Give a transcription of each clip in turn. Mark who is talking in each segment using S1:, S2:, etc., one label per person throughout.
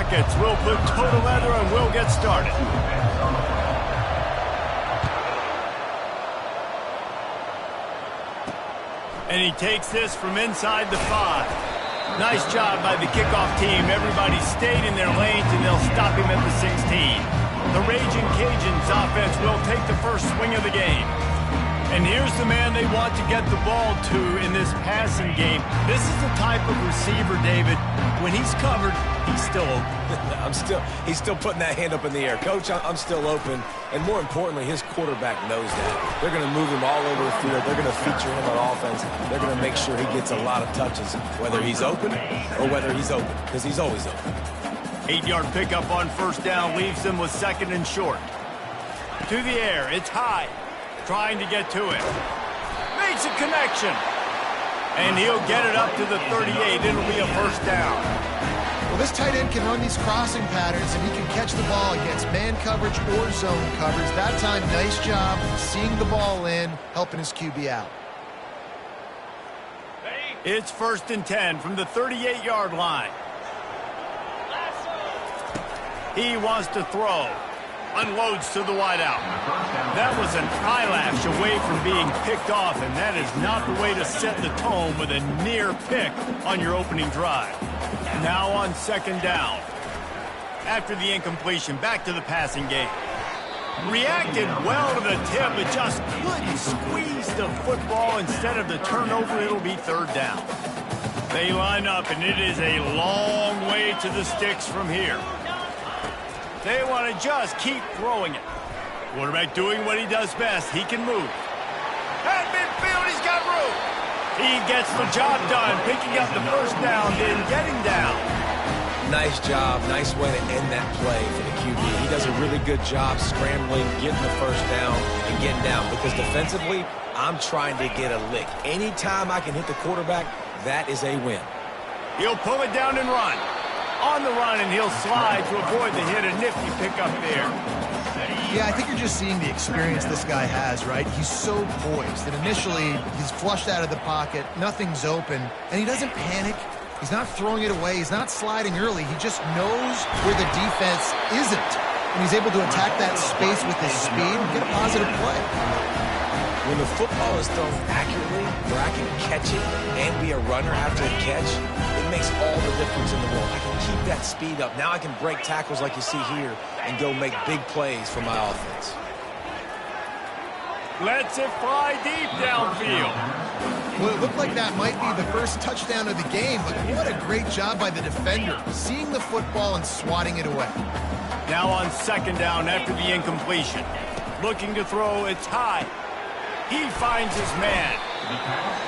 S1: pockets. We'll put toe to leather and we'll get started. And he takes this from inside the 5. Nice job by the kickoff team. Everybody stayed in their lanes, and they'll stop him at the 16. The Raging Cajuns offense will take the first swing of the game. And here's the man they want to get the ball to in this passing game. This is the type of receiver, David, when he's covered, he's still open.
S2: He's still putting that hand up in the air. Coach, I'm still open. And more importantly, his quarterback knows that. They're going to move him all over the field. They're going to feature him on offense. They're going to make sure he gets a lot of touches, whether he's open or whether he's open, because he's always open.
S1: 8-yard pickup on first down leaves them with second and short. To the air, it's high. Trying to get to it. Makes a connection. And he'll get it up to the 38. It'll be a first down.
S3: Well, this tight end can run these crossing patterns, and he can catch the ball against man coverage or zone coverage. That time, nice job seeing the ball in, helping his QB out.
S1: It's first and 10 from the 38-yard line. He wants to throw. Unloads to the wideout. That was an eyelash away from being picked off, and that is not the way to set the tone with a near pick on your opening drive. Now on second down. After the incompletion, back to the passing game. Reacted well to the tip, but just couldn't squeeze the football. Instead of the turnover, it'll be third down. They line up, and it is a long way to the sticks from here. They want to just keep throwing it. Quarterback doing what he does best. He can move. At midfield, he's got room. He gets the job done, picking up the first down, then getting down.
S2: Nice job. Nice way to end that play for the QB. He does a really good job scrambling, getting the first down, and getting down. Because defensively, I'm trying to get a lick. Anytime I can hit the quarterback, that is a win.
S1: He'll pull it down and run. On the run, and he'll slide to avoid the hit. A nifty pickup there.
S3: Yeah, I think you're just seeing the experience this guy has, right? He's so poised that initially he's flushed out of the pocket, nothing's open, and he doesn't panic. He's not throwing it away. He's not sliding early. He just knows where the defense isn't, and he's able to attack that space with his speed and get a positive play.
S2: When the football is thrown accurately, where I can catch it and be a runner after a catch, it makes all the difference in the world. I can keep that speed up. Now I can break tackles like you see here and go make big plays for my offense.
S1: Lets it fly deep downfield.
S3: Well, it looked like that might be the first touchdown of the game, but what a great job by the defender, seeing the football and swatting it away.
S1: Now on second down after the incompletion. Looking to throw, it's high. He finds his man.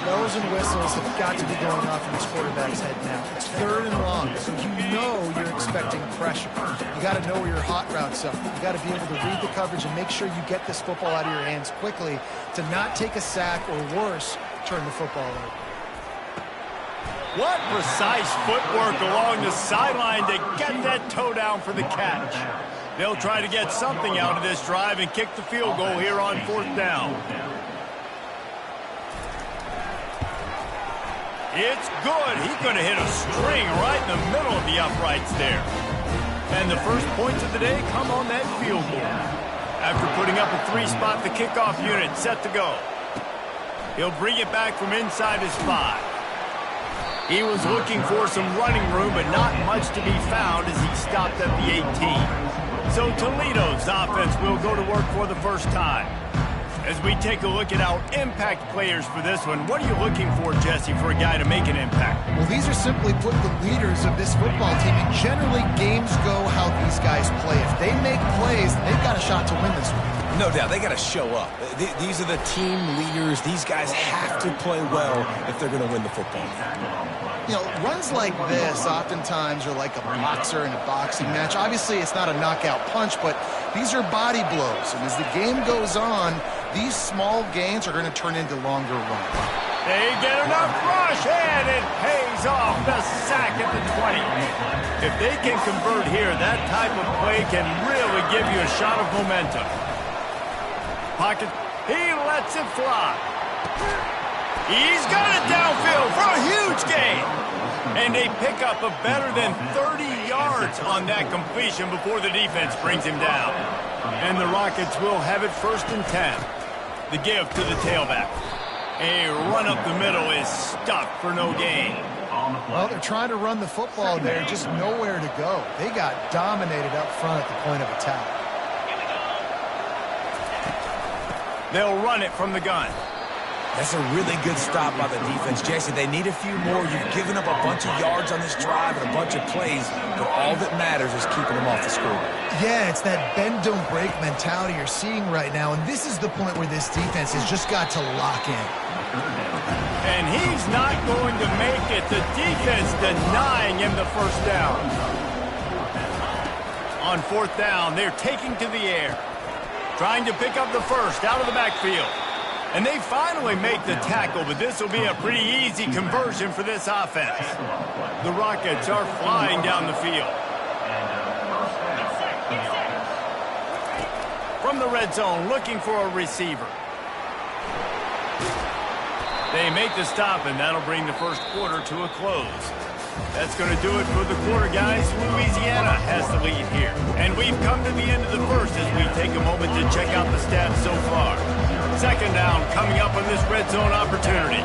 S3: Bells and whistles have got to be going off in this quarterback's head now. It's third and long, so you know you're expecting pressure. You got to know where your hot routes are. You got to be able to read the coverage and make sure you get this football out of your hands quickly to not take a sack or worse, turn the football over.
S1: What precise footwork along the sideline to get that toe down for the catch. They'll try to get something out of this drive and kick the field goal here on fourth down. It's good. He's going to hit a string right in the middle of the uprights there. And the first points of the day come on that field goal. After putting up a 3-spot, the kickoff unit set to go. He'll bring it back from inside his 5. He was looking for some running room, but not much to be found as he stopped at the 18. So Toledo's offense will go to work for the first time. As we take a look at our impact players for this one, what are you looking for, Jesse, for a guy to make an impact?
S3: Well, these are simply put the leaders of this football team, and generally games go how these guys play. If they make plays, they've got a shot to win this one.
S2: No doubt, they got to show up. These are the team leaders. These guys have to play well if they're going to win the football game.
S3: You know, runs like this oftentimes are like a boxer in a boxing match. Obviously, it's not a knockout punch, but these are body blows. And as the game goes on, these small gains are going to turn into longer runs.
S1: They get enough rush, and it pays off. The sack at the 20. If they can convert here, that type of play can really give you a shot of momentum. Pocket, he lets it fly. He's got it downfield for a huge gain. And a pickup of better than 30 yards on that completion before the defense brings him down. And the Rockets will have it 1st and 10. The give to the tailback. A run up the middle is stuck for no gain.
S3: Well, they're trying to run the football there, just nowhere to go. They got dominated up front at the point of attack.
S1: They'll run it from the gun.
S2: That's a really good stop by the defense. Jason, they need a few more. You've given up a bunch of yards on this drive and a bunch of plays, but all that matters is keeping them off the score.
S3: Yeah, it's that bend, don't break mentality you're seeing right now, and this is the point where this defense has just got to lock in.
S1: And he's not going to make it. The defense denying him the 1st down. On 4th down, they're taking to the air. Trying to pick up the 1st out of the backfield. And they finally make the tackle, but this will be a pretty easy conversion for this offense. The Rockets are flying down the field. From the red zone, looking for a receiver. They make the stop, and that'll bring the 1st quarter to a close. That's going to do it for the quarter, guys. Louisiana has the lead here. And we've come to the end of the 1st as we take a moment to check out the stats so far. 2nd down coming up on this red zone opportunity.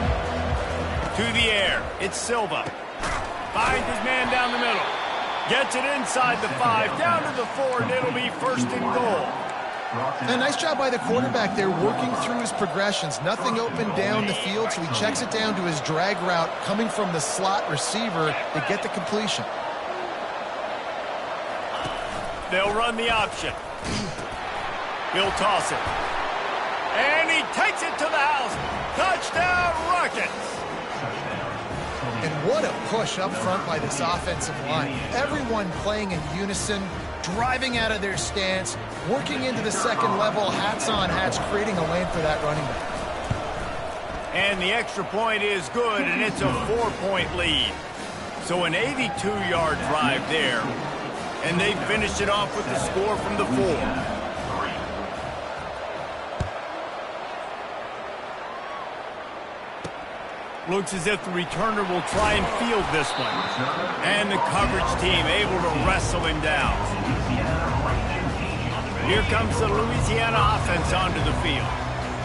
S1: To the air, it's Silva. Finds his man down the middle. Gets it inside the 5, down to the 4, and it'll be 1st and goal.
S3: A nice job by the quarterback there, working through his progressions. Nothing open down the field, so he checks it down to his drag route coming from the slot receiver to get the completion.
S1: They'll run the option. He'll toss it. And he takes it to the house. Touchdown, Rockets!
S3: And what a push up front by this offensive line. Everyone playing in unison, driving out of their stance, working into the 2nd level, hats on hats, creating a lane for that running back.
S1: And the extra point is good, and it's a 4-point lead. So an 82-yard drive there. And they finish it off with the score from the 4. Looks as if the returner will try and field this one. And the coverage team able to wrestle him down. Here comes the Louisiana offense onto the field.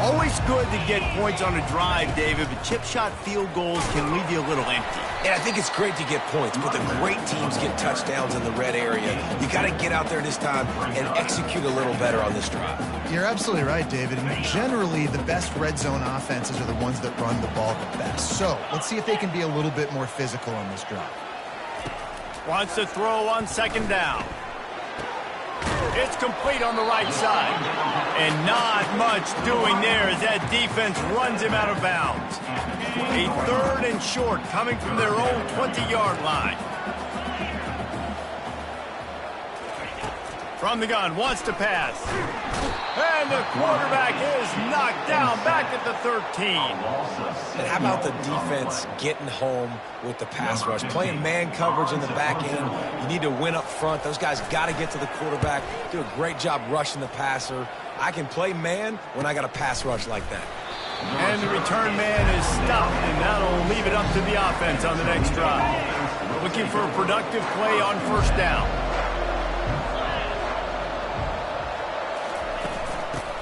S1: Always good to get points on a drive, David, but chip shot field goals can leave you a little empty.
S2: And I think it's great to get points, but the great teams get touchdowns in the red area. You got to get out there this time and execute a little better on this drive.
S3: You're absolutely right, David. And generally, the best red zone offenses are the ones that run the ball the best. So let's see if they can be a little bit more physical on this drive.
S1: Wants to throw on 2nd down. It's complete on the right side. And not much doing there as that defense runs him out of bounds. A 3rd and short coming from their own 20-yard line. From the gun, wants to pass. And the quarterback is knocked down back at the 13.
S2: And how about the defense getting home with the pass rush? Playing man coverage in the back end. You need to win up front. Those guys got to get to the quarterback. Do a great job rushing the passer. I can play man when I got a pass rush like that.
S1: And the return man is stopped, and that'll leave it up to the offense on the next drive. Looking for a productive play on 1st down.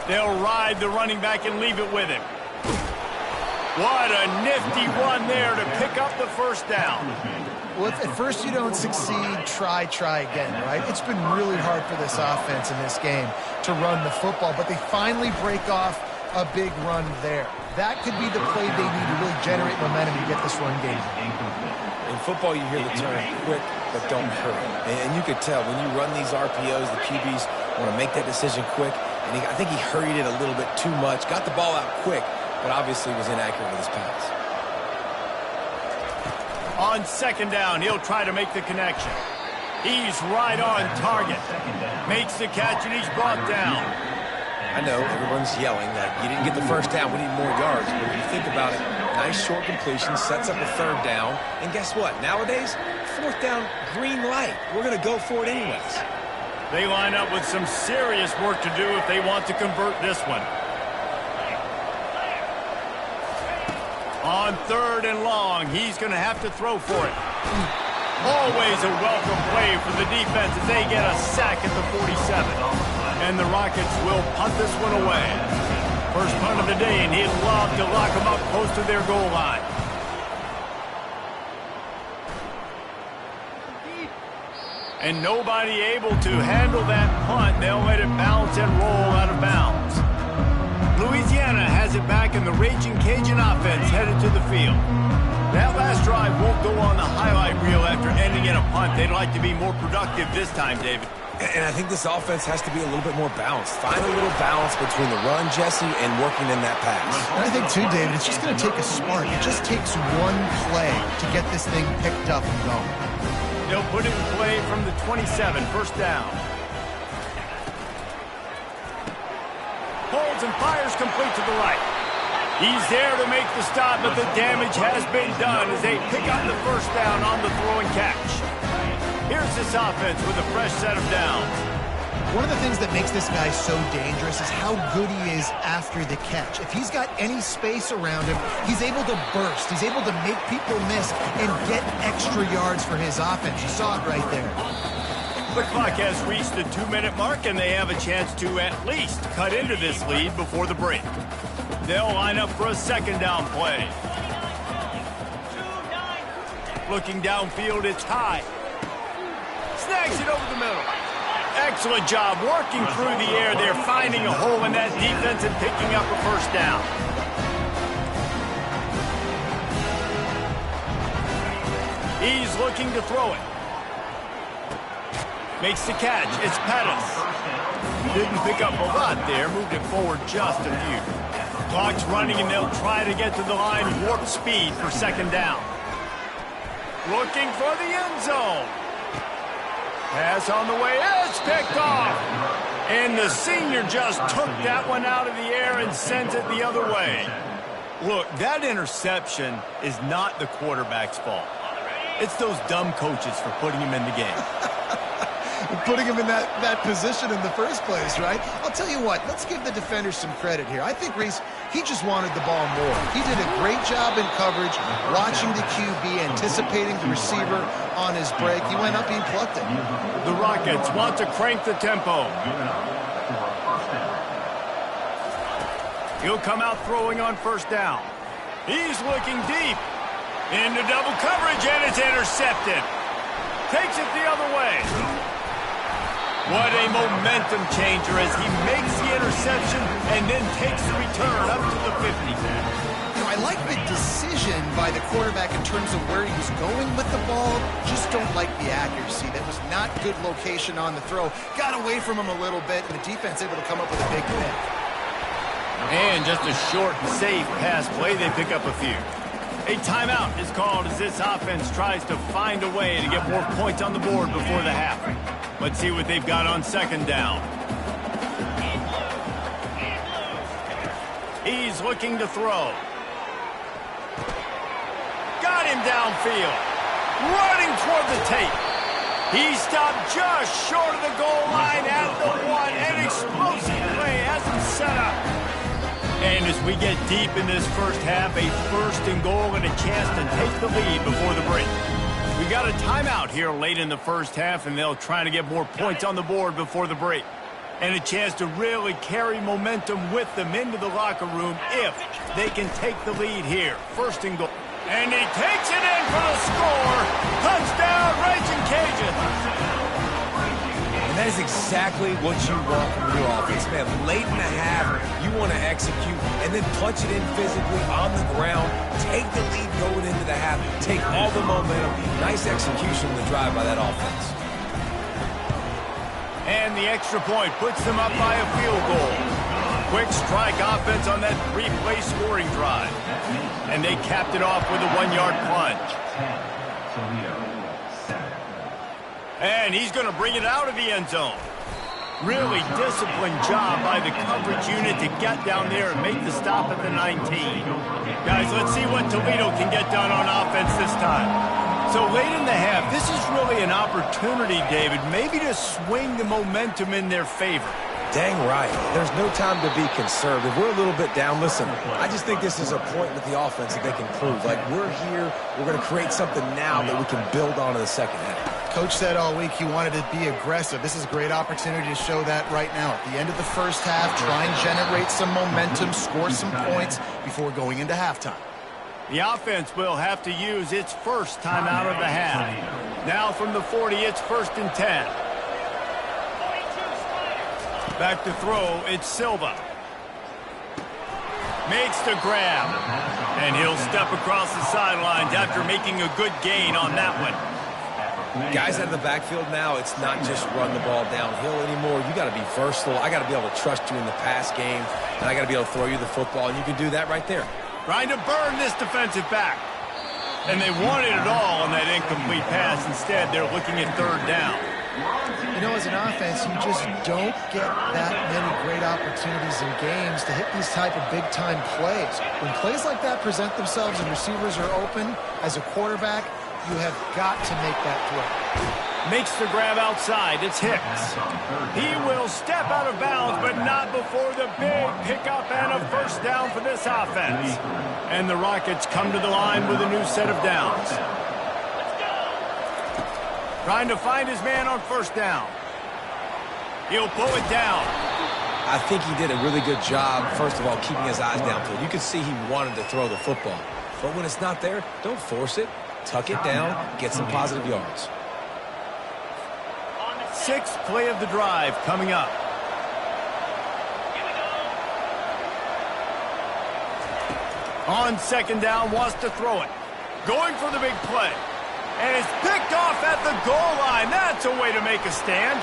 S1: They'll ride the running back and leave it with him. What a nifty one there to pick up the 1st down.
S3: Well, if at first you don't succeed, try again, right? It's been really hard for this offense in this game to run the football, but they finally break off a big run there. That could be the play they need to really generate momentum to get this run game.
S2: In football, you hear the term quick, but don't hurry. And you could tell when you run these RPOs, the QBs want to make that decision quick. And I think he hurried it a little bit too much, got the ball out quick, but obviously was inaccurate with his pass.
S1: On 2nd down, he'll try to make the connection. He's right on target. Makes the catch, and he's brought down.
S2: I know everyone's yelling that you didn't get the 1st down, we need more yards. But if you think about it, nice short completion, sets up a 3rd down. And guess what? Nowadays, 4th down, green light. We're going to go for it anyways.
S1: They line up with some serious work to do if they want to convert this one. On 3rd and long, he's going to have to throw for it. Always a welcome play for the defense as they get a sack at the 47. And the Rockets will punt this one away. First punt of the day, and he'd love to lock them up close to their goal line. And nobody able to handle that punt. They'll let it bounce and roll out of bounds. Louisiana has it back in the Raging Cajun offense headed to the field. That last drive won't go on the highlight reel after ending in a punt. They'd like to be more productive this time, David.
S2: And I think this offense has to be a little bit more balanced. Find a little balance between the run, Jesse, and working in that pass.
S3: And I think, too, David, it's just going to take a spark. It just takes one play to get this thing picked up and going.
S1: They'll put it in play from the 27, first down. Holds and fires complete to the right. He's there to make the stop, but the damage has been done as they pick up the first down on the throw and catch. Here's this offense with a fresh set of downs.
S3: One of the things that makes this guy so dangerous is how good he is after the catch. If he's got any space around him, he's able to burst. He's able to make people miss and get extra yards for his offense. You saw it right there.
S1: The clock has reached the 2-minute mark, and they have a chance to at least cut into this lead before the break. They'll line up for a second down play. Looking downfield, it's high. Snags it over the middle. Excellent job working through the air. They're finding a hole in that defense and picking up a first down. He's looking to throw it. Makes the catch. It's Pettis. Didn't pick up a lot there. Moved it forward just a few. Clock's running, and they'll try to get to the line warp speed for second down. Looking for the end zone. Pass on the way. It's picked off. And the senior just took that one out of the air and sent it the other way. Look, that interception is not the quarterback's fault. It's those dumb coaches for putting him in the game.
S3: Putting him in that position in the first place, right? I'll tell you what, let's give the defenders some credit here. I think Reese, he just wanted the ball more. He did a great job in coverage, watching the QB, anticipating the receiver on his break. He went up, he plucked it.
S1: The Rockets want to crank the tempo. He'll come out throwing on first down. He's looking deep. Into double coverage, and it's intercepted. Takes it the other way. What a momentum changer as he makes the interception and then takes the return up to the 50.
S3: You know, I like the decision by the quarterback in terms of where he was going with the ball. Just don't like the accuracy. That was not good location on the throw. Got away from him a little bit, and the defense able to come up with a big pick.
S1: And just a short, safe pass play. They pick up a few. A timeout is called as this offense tries to find a way to get more points on the board before the half. Let's see what they've got on second down. He's looking to throw. Got him downfield. Running toward the tape. He stopped just short of the goal line at the one. An explosive play has him set up. And as we get deep in this first half, a first and goal and a chance to take the lead before the break. We got a timeout here late in the first half, and they'll try to get more points on the board before the break. And a chance to really carry momentum with them into the locker room if they can take the lead here. First and goal. And he takes it in for the score. Touchdown, Raging Cajun.
S2: And that is exactly what you want from your offense, man. Late in the half, you want to execute and then punch it in physically on the ground. Take the lead going into the half. Take all the momentum. Nice execution on the drive by that offense.
S1: And the extra point puts them up by a field goal. Quick strike offense on that three-play scoring drive. And they capped it off with a 1-yard plunge. And he's going to bring it out of the end zone. Really disciplined job by the coverage unit to get down there and make the stop at the 19. Guys, let's see what Toledo can get done on offense this time. So late in the half, this is really an opportunity, David, maybe to swing the momentum in their favor.
S2: Dang right. There's no time to be conservative. We're a little bit down. Listen, I just think this is a point with the offense that they can prove. Like, we're here, we're going to create something now that we can build on in the second half.
S3: Coach said all week he wanted to be aggressive. This is a great opportunity to show that right now. At the end of the first half, try and generate some momentum, score some points before going into halftime.
S1: The offense will have to use its first timeout of the half. Now from the 40, it's 1st and 10. Back to throw, it's Silva. Makes the grab. And he'll step across the sidelines after making a good gain on that one.
S2: Guys out of the backfield now, it's not just run the ball downhill anymore. You got to be versatile. I got to be able to trust you in the pass game, and I got to be able to throw you the football, and you can do that right there.
S1: Trying to burn this defensive back. And they wanted it all on that incomplete pass. Instead, they're looking at 3rd down.
S3: You know, as an offense, you just don't get that many great opportunities in games to hit these type of big-time plays. When plays like that present themselves and receivers are open, as a quarterback, you have got to make that throw.
S1: Makes the grab outside. It's Hicks. He will step out of bounds, but not before the big pickup and a 1st down for this offense. And the Rockets come to the line with a new set of downs. Trying to find his man on 1st down. He'll pull it down.
S2: I think he did a really good job, first of all, keeping his eyes downfield. You could see he wanted to throw the football. But when it's not there, don't force it. Tuck it down, get some positive yards.
S1: 6th play of the drive coming up. On 2nd down, wants to throw it. Going for the big play. And it's picked off at the goal line. That's a way to make a stand.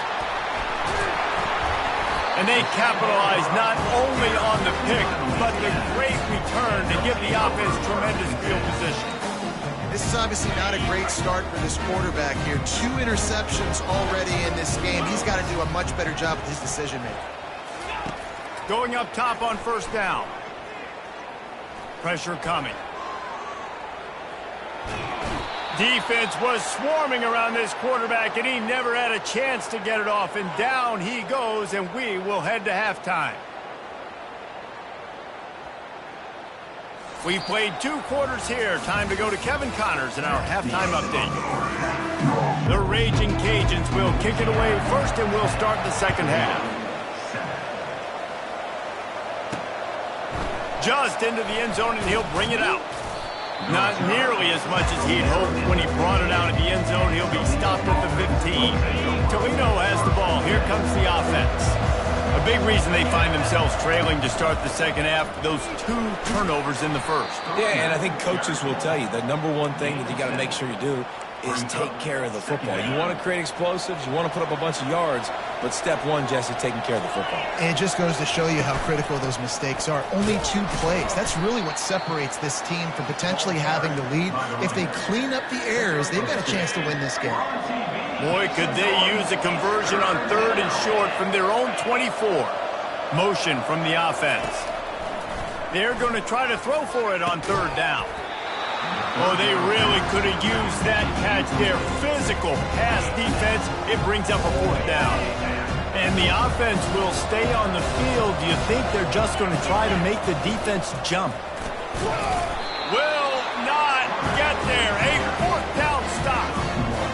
S1: And they capitalize not only on the pick, but the great return to give the offense tremendous field position.
S3: This is obviously not a great start for this quarterback here. 2 interceptions already in this game. He's got to do a much better job with his decision-making.
S1: Going up top on 1st down. Pressure coming. Defense was swarming around this quarterback, and he never had a chance to get it off. And down he goes, and we will head to halftime. We played 2 quarters here. Time to go to Kevin Connors in our halftime update. The Raging Cajuns will kick it away first, and we'll start the second half. Just into the end zone, and he'll bring it out. Not nearly as much as he'd hoped when he brought it out of the end zone. He'll be stopped at the 15. Toledo has the ball. Here comes the offense. A big reason they find themselves trailing to start the second half, those 2 turnovers in the first.
S2: Yeah, and I think coaches will tell you the number one thing that you got to make sure you do is take care of the football. You want to create explosives, you want to put up a bunch of yards, but step 1, Jesse, taking care of the football.
S3: And it just goes to show you how critical those mistakes are. Only 2 plays. That's really what separates this team from potentially having the lead. If they clean up the errors, they've got a chance to win this game.
S1: Boy, could they use a conversion on 3rd and short from their own 24. Motion from the offense. They're going to try to throw for it on 3rd down. Oh, they really could have used that catch there. Physical pass defense. It brings up a 4th down. And the offense will stay on the field. Do you think they're just going to try to make the defense jump? Will not get there. A 4th down stop.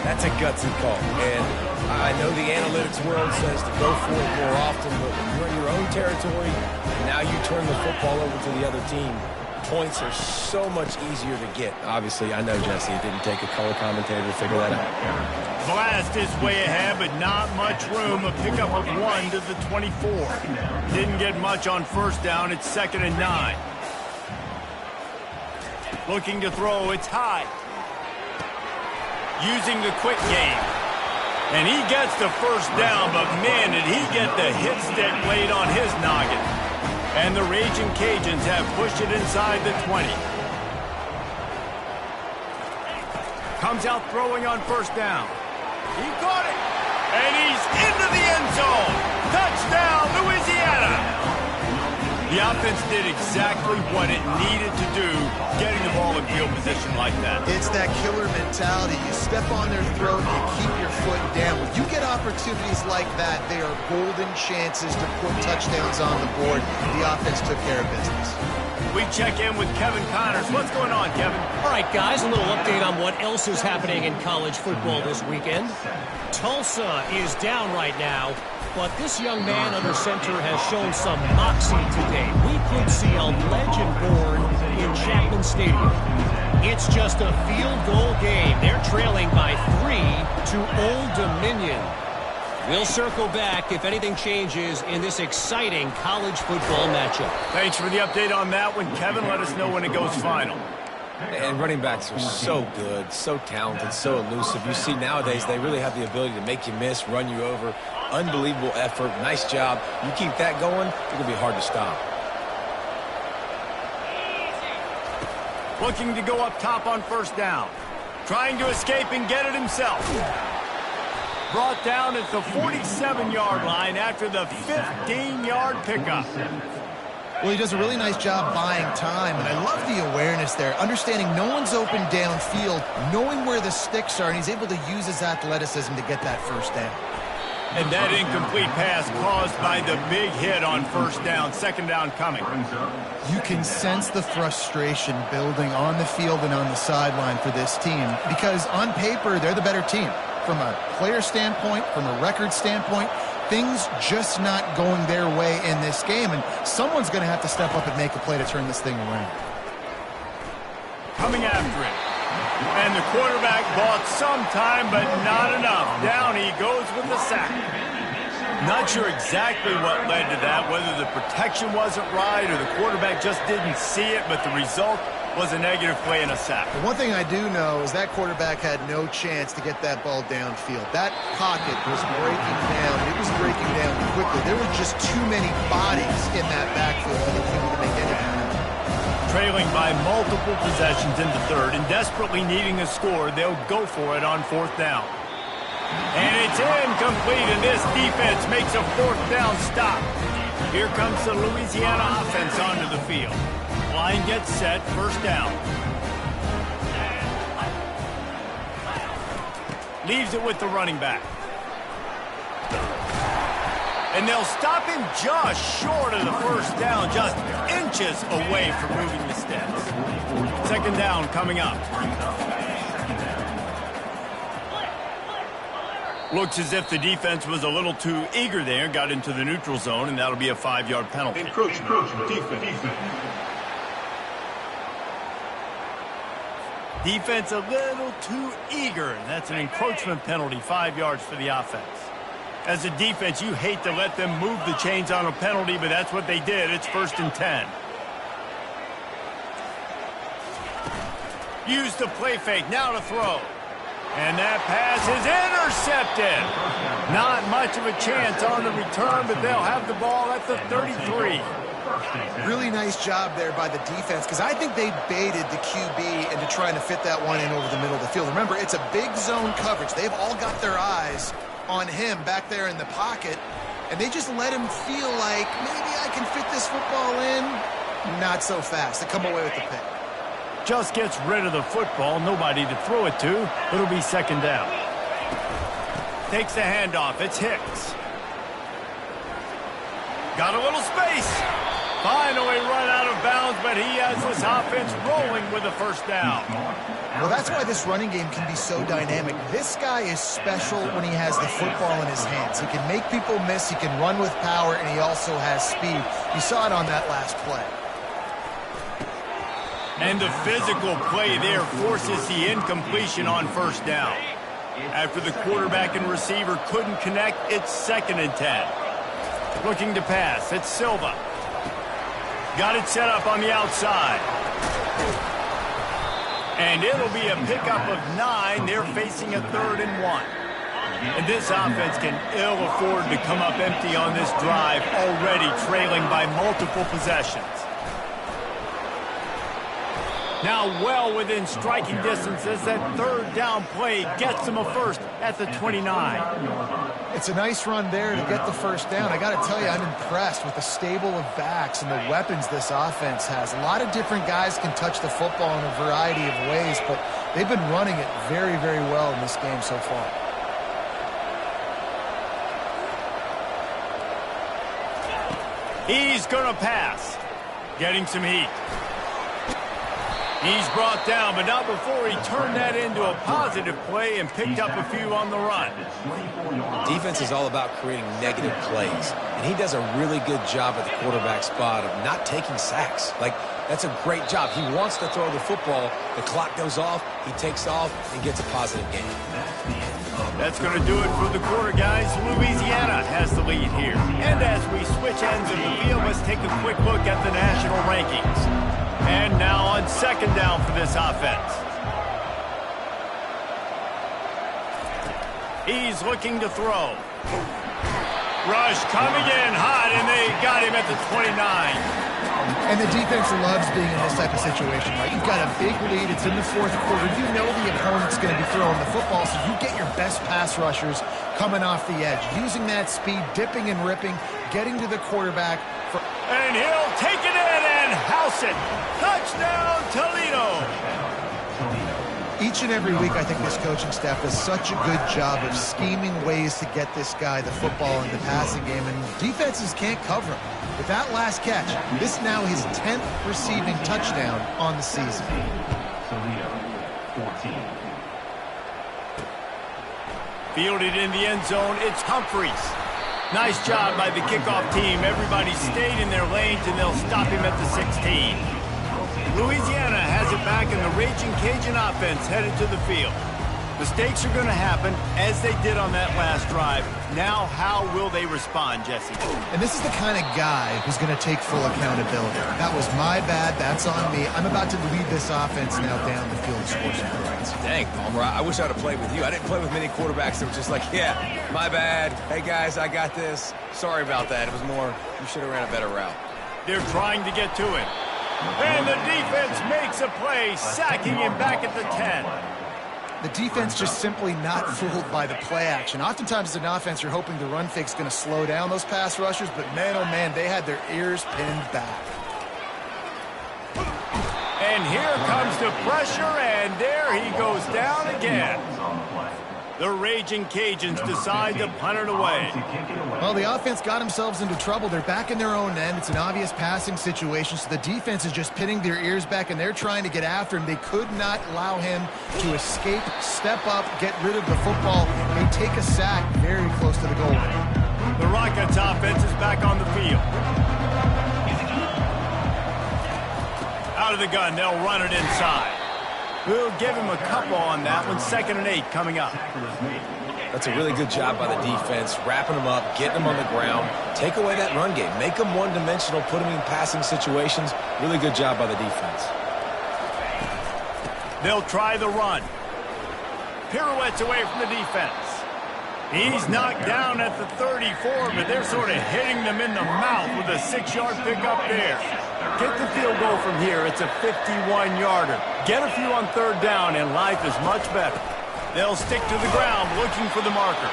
S2: That's a gutsy call. And I know the analytics world says to go for it more often, but when you're in your own territory, and now you turn the football over to the other team, points are so much easier to get. Obviously, I know, Jesse, it didn't take a color commentator to figure that out.
S1: Blast is way ahead, but not much room. A pickup of 1 to the 24. Didn't get much on 1st down. It's 2nd and 9. Looking to throw. It's high. Using the quick game. And he gets the 1st down, but man, did he get the hit stick laid on his noggin. And the Raging Cajuns have pushed it inside the 20. Comes out throwing on 1st down. He caught it. And he's into the end zone. Touchdown, Louisiana. The offense did exactly what it needed to do, getting the ball in field position like that.
S3: It's that killer mentality. You step on their throat, you keep your foot down. When you get opportunities like that, they are golden chances to put touchdowns on the board. The offense took care of business.
S1: We check in with Kevin Connors. What's going on, Kevin?
S4: All right, guys, a little update on what else is happening in college football this weekend. Tulsa is down right now, but this young man under center has shown some moxie today. We could see a legend born in Chapman Stadium. It's just a field goal game. They're trailing by 3 to Old Dominion. We'll circle back if anything changes in this exciting college football matchup.
S1: Thanks for the update on that one, Kevin. Let us know when it goes final.
S2: And running backs are so good, so talented, so elusive. You see nowadays they really have the ability to make you miss, run you over. Unbelievable effort. Nice job. You keep that going, it's going to be hard to stop.
S1: Looking to go up top on first down. Trying to escape and get it himself. Brought down at the 47-yard line after the 15-yard pickup.
S3: Well, he does a really nice job buying time, and I love the awareness there, understanding no one's open downfield, knowing where the sticks are, and he's able to use his athleticism to get that first down.
S1: And that incomplete pass caused by the big hit on first down. Second down coming.
S3: You can sense the frustration building on the field and on the sideline for this team, because on paper, they're the better team. From a player standpoint, from a record standpoint, things just not going their way in this game, and someone's going to have to step up and make a play to turn this thing around.
S1: Coming after it. And the quarterback bought some time, but not enough. Down he goes with the sack. Not sure exactly what led to that, whether the protection wasn't right or the quarterback just didn't see it, but the result was a negative play and a sack.
S3: The one thing I do know is that quarterback had no chance to get that ball downfield. That pocket was breaking down. It was breaking down quickly. There were just too many bodies in that backfield for the team to make anything happen.
S1: Trailing by multiple possessions in the third and desperately needing a score, they'll go for it on fourth down. And it's incomplete, and this defense makes a fourth down stop. Here comes the Louisiana offense onto the field. Line gets set, first down. Leaves it with the running back. And they'll stop him just short of the first down, just inches away from moving the steps. Second down coming up. Looks as if the defense was a little too eager there, got into the neutral zone, and that'll be a 5-yard penalty.
S5: Encroachment, defense.
S1: Defense a little too eager. That's an encroachment penalty, 5 yards for the offense. As a defense, you hate to let them move the chains on a penalty, but that's what they did. It's 1st and 10. Use the play fake, now to throw. And that pass is intercepted. Not much of a chance on the return, but they'll have the ball at the 33.
S3: Really nice job there by the defense, because I think they baited the QB into trying to fit that one in over the middle of the field. Remember, it's a big zone coverage. They've all got their eyes on him back there in the pocket, and they just let him feel like, maybe I can fit this football in. Not so fast. They come away with the pick.
S1: Just gets rid of the football, nobody to throw it to. It'll be second down. Takes the handoff, it's Hicks. Got a little space. Finally run out of bounds, but he has this offense rolling with a first down.
S3: Well, that's why this running game can be so dynamic. This guy is special when he has the football in his hands. He can make people miss, he can run with power, and he also has speed. You saw it on that last play.
S1: And the physical play there forces the incompletion on first down. After the quarterback and receiver couldn't connect, it's 2nd and 10. Looking to pass, it's Silva. Got it set up on the outside. And it'll be a pickup of 9. They're facing a 3rd and 1. And this offense can ill afford to come up empty on this drive, already trailing by multiple possessions. Now well within striking distance as that third down play gets them a first at the 29.
S3: It's a nice run there to get the first down. I got to tell you, I'm impressed with the stable of backs and the weapons this offense has. A lot of different guys can touch the football in a variety of ways, but they've been running it very, very well in this game so far.
S1: He's going to pass. Getting some heat. He's brought down, but not before he turned that into a positive play and picked up a few on the run.
S2: Defense is all about creating negative plays, and he does a really good job at the quarterback spot of not taking sacks. Like, that's a great job. He wants to throw the football. The clock goes off, he takes off, and gets a positive gain.
S1: That's going to do it for the quarter, guys. Louisiana has the lead here. And as we switch ends of the field, let's take a quick look at the national rankings. And now on second down for this offense. He's looking to throw. Rush coming in hot, and they got him at the 29.
S3: And the defense loves being in this type of situation, right? You've got a big lead. It's in the fourth quarter. You know the opponent's going to be throwing the football, so you get your best pass rushers coming off the edge, using that speed, dipping and ripping, getting to the quarterback.
S1: And he'll take it in and house it. Touchdown, Toledo.
S3: Each and every week, I think this coaching staff does such a good job of scheming ways to get this guy the football in the passing game, and defenses can't cover him. With that last catch, this is now his 10th receiving touchdown on the season.
S1: Fielded in the end zone, it's Humphreys. Nice job by the kickoff team. Everybody stayed in their lanes, and they'll stop him at the 16. Louisiana has it back, and the Raging Cajun offense headed to the field. Mistakes are going to happen, as they did on that last drive. Now, how will they respond, Jesse?
S3: And this is the kind of guy who's going to take full accountability. That was my bad. That's on me. I'm about to lead this offense now down the field and score some points.
S2: Dang, Palmer, I wish I'd have played with you. I didn't play with many quarterbacks that were just like, yeah, my bad. Hey, guys, I got this. Sorry about that. It was more, you should have ran a better route.
S1: They're trying to get to it. And the defense makes a play, sacking him back at the 10.
S3: The defense just simply not fooled by the play action. Oftentimes as an offense, you're hoping the run fake's going to slow down those pass rushers, but man, oh man, they had their ears pinned back.
S1: And here comes the pressure, and there he goes down again. The Raging Cajuns decide to punt it away.
S3: Well, the offense got themselves into trouble. They're back in their own end. It's an obvious passing situation, so the defense is just pinning their ears back, and they're trying to get after him. They could not allow him to escape, step up, get rid of the football, and take a sack very close to the goal line.
S1: The Rockets offense is back on the field. Out of the gun, they'll run it inside. We'll give him a couple on that one. 2nd and 8 coming up.
S2: That's a really good job by the defense, wrapping them up, getting them on the ground. Take away that run game. Make them one-dimensional, put them in passing situations. Really good job by the defense.
S1: They'll try the run. Pirouettes away from the defense. He's knocked down at the 34, but they're sort of hitting them in the mouth with a 6-yard pickup there. Get the field goal from here. It's a 51-yarder. Get a few on 3rd down, and life is much better. They'll stick to the ground looking for the marker.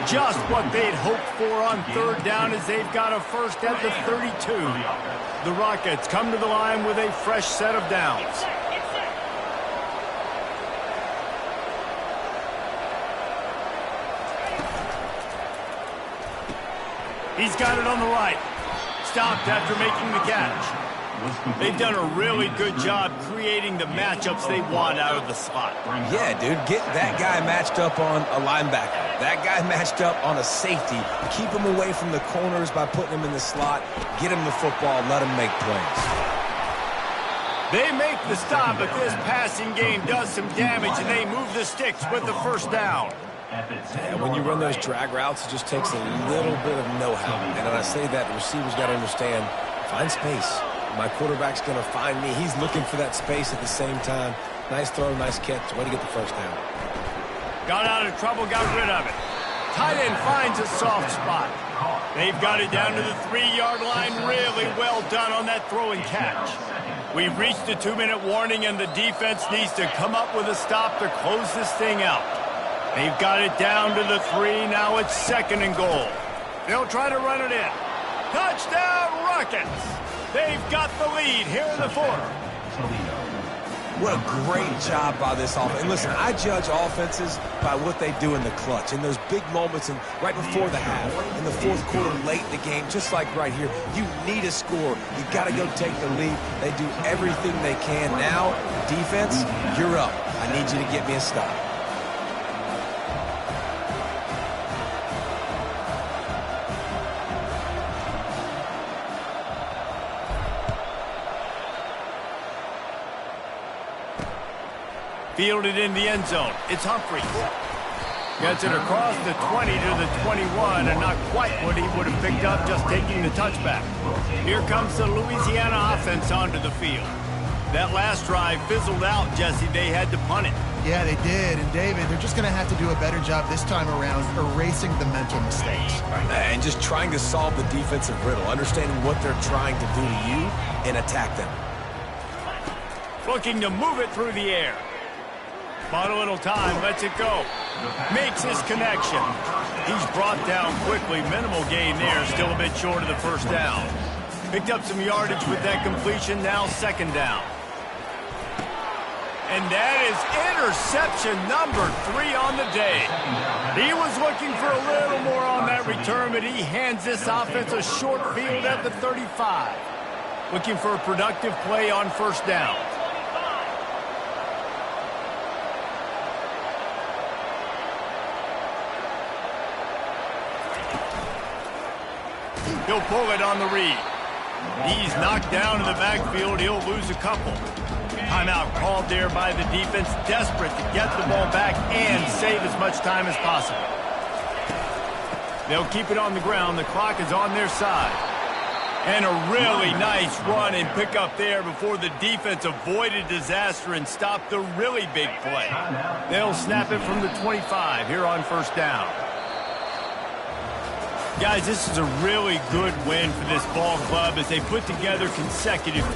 S1: Just what they'd hoped for on 3rd down as they've got a first at the 32. The Rockets come to the line with a fresh set of downs. He's got it on the right. Stopped after making the catch. They've done a really good job creating the matchups they want out of the slot.
S2: Yeah, dude, get that guy matched up on a linebacker. That guy matched up on a safety. Keep him away from the corners by putting him in the slot. Get him the football. Let him make plays.
S1: They make the stop, but this passing game does some damage, and they move the sticks with the first down.
S2: Yeah, when you run those drag routes, it just takes a little bit of know-how. And when I say that, the receiver's got to understand, find space. My quarterback's going to find me. He's looking for that space at the same time. Nice throw, nice catch. Way to get the first down.
S1: Got out of trouble, got rid of it. Tight end finds a soft spot. They've got it down to the 3-yard line. Really well done on that throw and catch. We've reached the 2-minute warning, and the defense needs to come up with a stop to close this thing out. They've got it down to the 3. Now it's 2nd and goal. They'll try to run it in. Touchdown, Rockets! They've got the lead here in the 4th.
S2: What a great job by this offense. And listen, I judge offenses by what they do in the clutch. In those big moments and right before the half, in the 4th quarter, late in the game, just like right here, you need a score. You got to go take the lead. They do everything they can. Now, defense, you're up. I need you to get me a stop.
S1: Fielded in the end zone. It's Humphries. Gets it across the 20 to the 21, and not quite what he would have picked up just taking the touchback. Here comes the Louisiana offense onto the field. That last drive fizzled out, Jesse. They had to punt it.
S3: Yeah, they did. And, David, they're just going to have to do a better job this time around erasing the mental mistakes.
S2: And just trying to solve the defensive riddle, understanding what they're trying to do to you and attack them.
S1: Looking to move it through the air. Bought a little time, lets it go. Makes his connection. He's brought down quickly. Minimal gain there, still a bit short of the 1st down. Picked up some yardage with that completion, now 2nd down. And that is interception number 3 on the day. He was looking for a little more on that return, but he hands this offense a short field at the 35. Looking for a productive play on 1st down. He'll pull it on the read. He's knocked down in the backfield. He'll lose a couple. Timeout called there by the defense, desperate to get the ball back and save as much time as possible. They'll keep it on the ground. The clock is on their side. And a really nice run and pick up there before the defense avoided disaster and stopped the really big play. They'll snap it from the 25 here on 1st down. Guys, this is a really good win for this ball club as they put together consecutive